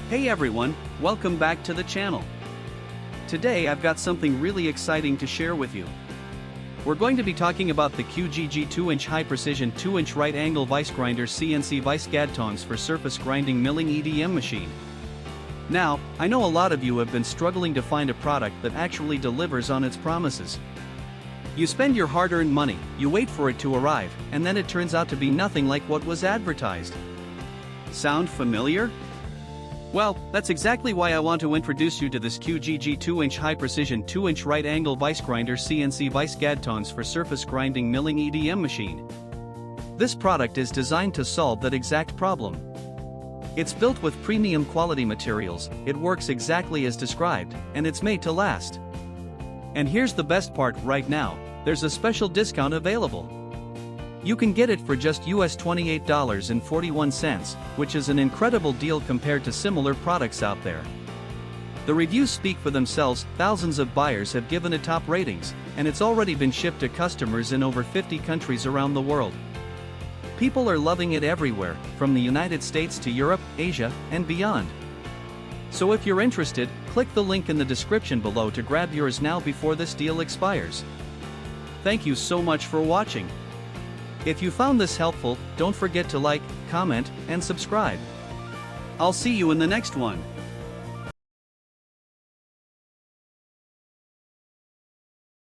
Hey everyone, welcome back to the channel. Today I've got something really exciting to share with you. We're going to be talking about the QGG 2-inch high-precision 2-inch right-angle vice grinder CNC Vise Gad tongs for surface grinding milling EDM machine. Now, I know a lot of you have been struggling to find a product that actually delivers on its promises. You spend your hard-earned money, you wait for it to arrive, and then it turns out to be nothing like what was advertised. Sound familiar? Well, that's exactly why I want to introduce you to this QGG 2-inch high-precision 2-inch right-angle vice grinder CNC Vise Gad tongs for surface grinding milling EDM machine. This product is designed to solve that exact problem. It's built with premium quality materials, it works exactly as described, and it's made to last. And here's the best part right now, there's a special discount available. You can get it for just US $28.41, which is an incredible deal compared to similar products out there. The reviews speak for themselves, thousands of buyers have given it top ratings, and it's already been shipped to customers in over 50 countries around the world. People are loving it everywhere, from the United States to Europe, Asia, and beyond. So if you're interested, click the link in the description below to grab yours now before this deal expires. Thank you so much for watching. If you found this helpful, don't forget to like, comment, and subscribe. I'll see you in the next one.